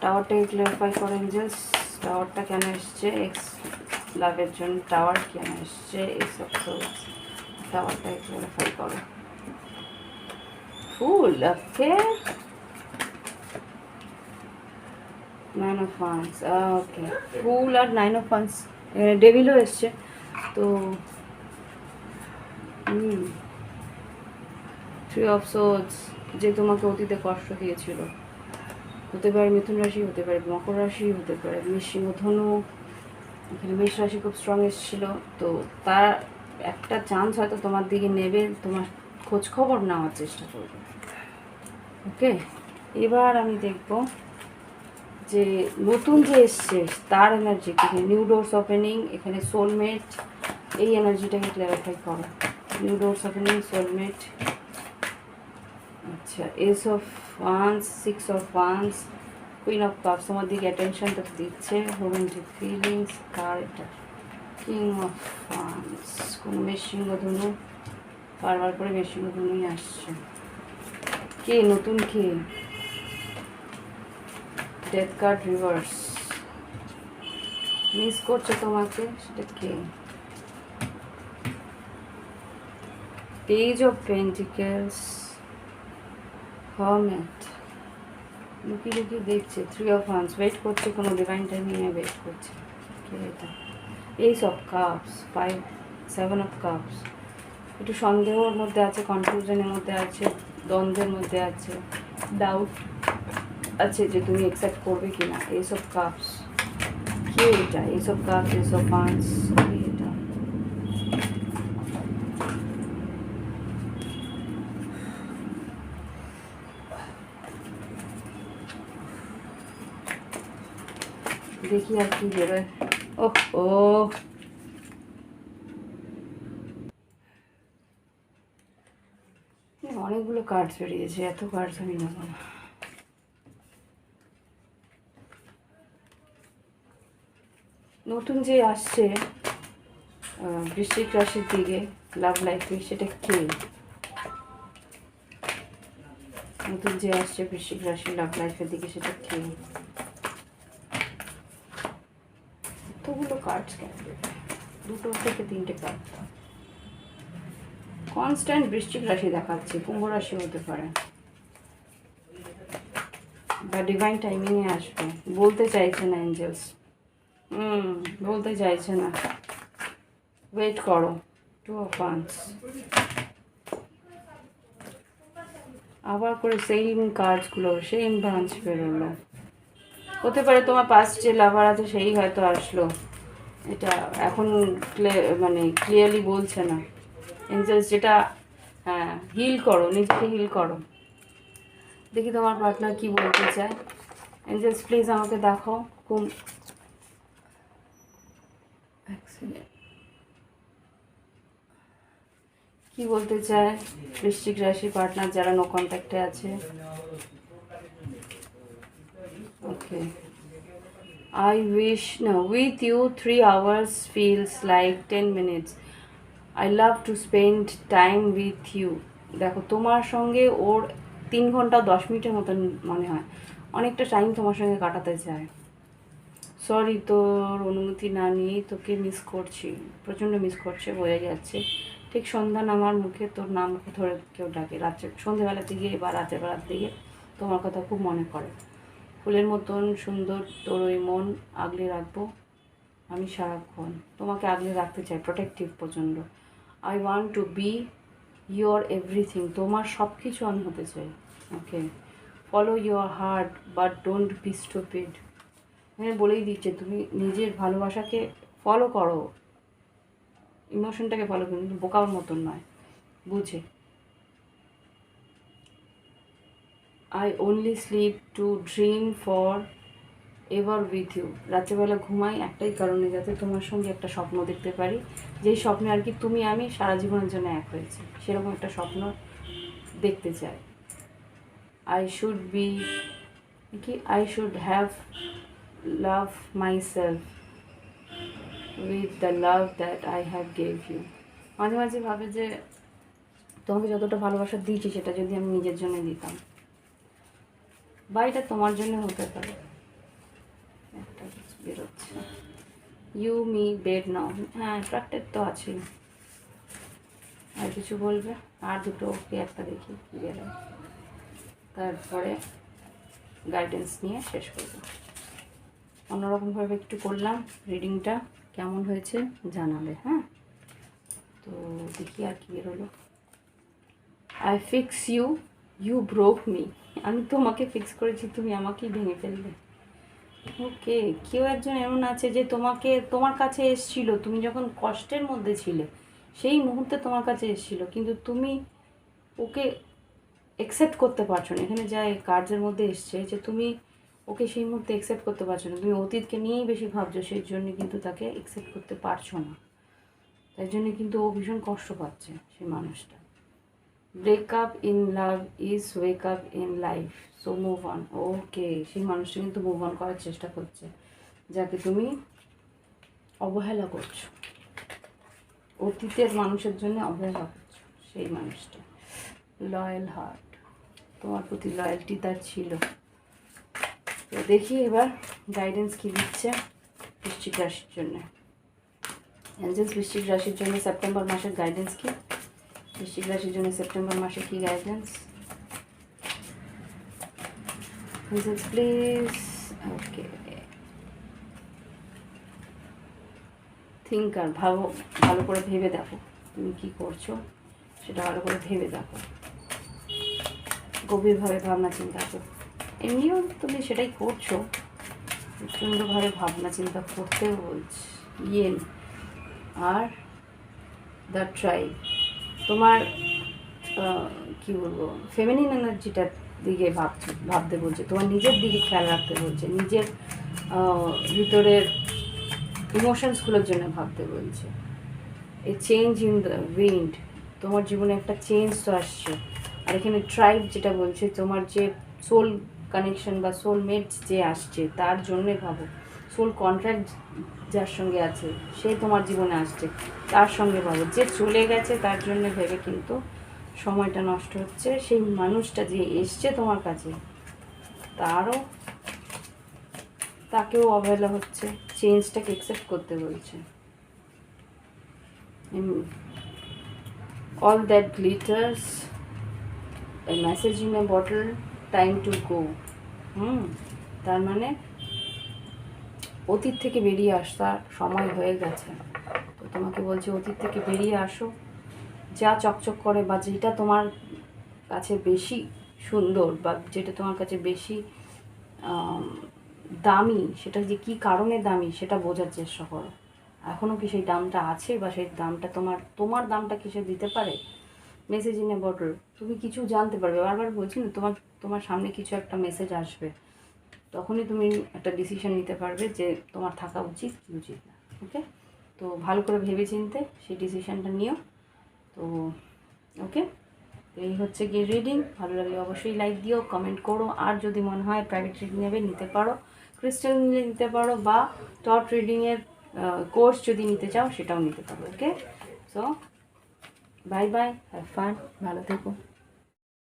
টাওয়ারটাকে ক্লিয়ারিফাই করো এঞ্জেলস। টাওয়ারটা কেন এসছে এক্স লাভের জন্য, টাওয়ার কেন এসছে এক্স অফ সোর্স, টাওয়ারটাকে ক্লিয়ারিফাই করো। Fool, okay, nine of wands, okay, fool আর নাইন অফ ওয়ান্স, ডেভিলও এসছে। তো থ্রি অফ সোর্স, যে তোমাকে অতীতে কষ্ট দিয়েছিল, হতে পারে মিথুন রাশি, হতে পারে মকর রাশি, হতে পারে সিংহ ধনু। এখানে মেষ রাশি খুব স্ট্রং এসেছিল, তো তার একটা চান্স হয়তো তোমার দিকে নেবে, তোমার খোঁজ খবর নেওয়ার চেষ্টা করবে। ওকে, এবার আমি দেখব যে নতুন যে এসছে তার এনার্জি, এখানে নিউ ডোরস ওপেনিং, এখানে সোলমেট, এই এনার্জিটাকে ক্লিয়ারিফাই করো। New doors opening, soulmate. আচ্ছা, ace of wands, 6 of wands, queen of cups, তোমার দিকে অ্যাটেনশনটা দিচ্ছে, রোমান্টিক ফিলিংস। কার এটা, কিং অফ ওয়ান্স, কোনো মেশিং ধনু, বারবার করে মেশিং ধনুই আসছে। কে নতুন, কে ডেথ কার্ড রিভার্স, মিস করছে তোমাকে, সেটা কে? পেজ অফ পেন্টিকেলস, হারমেট, লুকিয়ে লুকিয়ে দেখছে। থ্রি অফ ওয়ান্স, ওয়েট করছে, কোনো ডিভাইন টাইমিংয়ে ওয়েট করছে। কে এটা? Ace of cups, 5, 7 of cups, একটু সন্দেহর মধ্যে আছে, কনফিউশনের মধ্যে আছে, দ্বন্দ্বের মধ্যে আছে, ডাউট আছে যে তুমি অ্যাকসেপ্ট করবে কি না। এইস অফ কাপস, কে এটা? Ace of cups, ace of wands, কে এটা? দেখি আর কি বেরোয়। ওহ ও, অনেকগুলো কার্ডস বেরিয়েছে, এত কার্ডস আমি নেব না। নতুন যে আসছে বৃশ্চিক রাশির দিকে লাভ লাইফে, সেটা কে? নতুন যে আসছে বৃশ্চিক রাশির লাভ লাইফের দিকে, সেটা কে? এতগুলো কার্ডস কেন? 2 থেকে 3টে কার্ড। কনস্ট্যান্ট বৃশ্চিক রাশি দেখাচ্ছে, কুম্ভ রাশি হতে পারে, বা ডিভাইন টাইমিংয়ে আসবে। বলতে চাইছে না এঞ্জেলস, বলতে চাইছে না, ওয়েট করো। 2 অফ ওয়ান্স, আবার করে সেম কার্ডসগুলো, সেম ব্রাঞ্চ বেরোলো। হতে পারে তোমার পাস্ট যে লাভার আছে সেই হয়তো আসলো, এটা এখন মানে ক্লিয়ারলি বলছে না এঞ্জেলস। যেটা, হ্যাঁ, হিল করো, নিজেকে হিল করো। দেখি তোমার পার্টনার কি বলতে চায়। এঞ্জেলস প্লিজ আমাকে দেখাও কোন কি বলতে চায় বৃশ্চিক রাশি পার্টনার যারা নো কন্ট্যাক্টে আছে। ওকে, I wish, no, with you 3 hours feels like 10 minutes. I love to spend time with you. দেখো তোমার সঙ্গে ওর 3 ঘন্টা 10 মিনিটের মতন মনে হয়, অনেকটা টাইম তোমার সঙ্গে কাটাতে চায়। সরি, তোর অনুমতি না নিয়েই তোকে মিস করছি, প্রচণ্ড মিস করছে, বোঝা যাচ্ছে। ঠিক সন্ধ্যা নামার মুখে তোর নাম ধরে কেউ ডাকে, রাত্রে সন্ধ্যেবেলার দিকে বা রাতের বেলার দিকে তোমার কথা খুব মনে পড়ে। ফুলের মতন সুন্দর তোর ওই মন আগলে রাখবো আমি সারাক্ষণ, তোমাকে আগলে রাখতে চাই, প্রোটেক্টিভ প্রচণ্ড। I want to be your everything, তোমার সব কিছু আমি হতে চাই। Okay, follow your heart but don't be stupid. এখানে বলেই দিচ্ছে তুমি নিজের ভালোবাসাকে ফলো করো, ইমোশনটাকে ফলো করো, কিন্তু বোকার মতন নয়, বুঝে। I only sleep to dream forever with you, রাত্রেবেলা ঘুমাই একটাই কারণে, যাতে তোমার সঙ্গে একটা স্বপ্ন দেখতে পারি, যেই স্বপ্নে আর কি তুমি আমি সারা জীবনের জন্য এক হয়েছি, সেরকম একটা স্বপ্ন দেখতে চাই। আই শুড বি কি, I should have love myself with the love that I have gave you. মাঝে মাঝে ভাবে যে তোমাকে যতটা ভালোবাসা দিয়েছি সেটা যদি আমি নিজের জন্য দিতাম, বা এটা তোমার জন্য হতে পারে। একটা বেরোচ্ছে, ইউ মি বেড নাও, হ্যাঁ অ্যাট্রাক্টেড তো আছি। আর কিছু বলবে? আর দুটো কি একটা দেখি কী বেরোয়, তারপরে গাইডেন্স নিয়ে শেষ করব। অন্যরকমভাবে একটু করলাম রিডিংটা, কেমন হয়েছে জানাবে। হ্যাঁ, তো দেখি আর কি বেরোলো। I fix you, you broke me, আমি তোমাকে ফিক্স করেছি, তুমি আমাকেই ভেঙে ফেলবে। ওকে, কেউ একজন এমন আছে যে তোমার কাছে এসেছিল, তুমি যখন কষ্টের মধ্যে ছিলে সেই মুহূর্তে তোমার কাছে এসেছিল, কিন্তু তুমি ওকে অ্যাকসেপ্ট করতে পারছো না। এখানে যা কার্ডের মধ্যে এসছে যে তুমি ওকে সেই মুহূর্তে অ্যাকসেপ্ট করতে পারছো না, তুমি অতীতকে নিয়েই বেশি ভাবছো, সেই জন্য কিন্তু তাকে অ্যাকসেপ্ট করতে পারছো না, তাই জন্য কিন্তু ও ভীষণ কষ্ট পাচ্ছে সেই মানুষটা। Break up in love is wake up in life, so move on. Okay, সেই মানুষটা কিন্তু মুভ অন করার চেষ্টা করছে, যাকে তুমি অবহেলা করছো, অতীতের মানুষের জন্য অবহেলা করছো সেই মানুষটা। লয়াল হার্ট, তোমার প্রতি লয়্যালটি তার ছিল। তো দেখি এবার গাইডেন্স কী দিচ্ছে বৃশ্চিক রাশির জন্য। এঞ্জেলস বৃশ্চিক রাশির জন্য সেপ্টেম্বর মাসের গাইডেন্স কি? বৃশ্চিক রাশির জন্য সেপ্টেম্বর মাসে কি guidance? Angels please. Okay, think, আর ভালো করে ভেবে দেখো তুমি কী করছো, সেটা ভালো করে ভেবে দেখো, গভীরভাবে ভাবনা চিন্তা করো। এমনিও তুমি সেটাই করছো, প্রচণ্ডভাবে ভাবনা চিন্তা করতেও বলছি। ইয়েন আর দ্য ট্রাইব, তোমার কী বলবো, ফেমিনিন এনার্জিটার দিকে ভাবতে বলছে, তোমার নিজের দিকে খেয়াল রাখতে বলছে, নিজের ভিতরের ইমোশনসগুলোর জন্য ভাবতে বলছে। এ চেঞ্জ ইন দ্য উইন্ড, তোমার জীবনে একটা চেঞ্জ তো আসছে। আর এখানে ট্রাইব যেটা বলছে, তোমার যে সোল কানেকশন বা সোলমেট যে আসছে তার জন্যে ভাবো, সোল কন্ট্রাক্ট যার সঙ্গে আছে সে তোমার জীবনে আসছে, তার সঙ্গে ভাবো। যে চলে গেছে তার জন্য ভেবে কিন্তু সময়টা নষ্ট হচ্ছে, সেই মানুষটা যে এসছে তোমার কাছে তাকেও অবহেলা হচ্ছে, চেঞ্জটাকে অ্যাকসেপ্ট করতে বলছে। All that glitters, a message in a bottle, time to go. তার মানে অতীত থেকে বেরিয়ে আসার সময় হয়ে গেছে। তো তোমাকে বলছে অতীত থেকে বেরিয়ে আসো, যা চকচক করে বা যেটা তোমার কাছে বেশি সুন্দর বা যেটা তোমার কাছে বেশি দামি, সেটা যে কী কারণে দামি সেটা বোঝার চেষ্টা করো। এখনও কি সেই দামটা আছে, বা সেই দামটা তোমার দামটা কি সে দিতে পারে? মেসেজ ইন এ বটল, তুমি কিছু জানতে পারবে। বারবার বলছি না, তোমার সামনে কিছু একটা মেসেজ আসবে, তখনই তুমি একটা ডিসিশন নিতে পারবে যে তোমার থাকা উচিত কি উচিত না। ওকে, তো ভালো করে ভেবে চিনতে সেই ডিসিশানটা নিও। তো ওকে, তো এই হচ্ছে গিয়ে রিডিং। ভালো লাগলে অবশ্যই লাইক দিও, কমেন্ট করো। আর যদি মনে হয় প্রাইভেট রিডিং নেবে, নিতে পারো, ক্রিস্টাল নিতে পারো, বা টট রিডিংয়ের কোর্স যদি নিতে চাও সেটাও নিতে পারো। Okay, so bye bye, have fun, ভালো থেকো।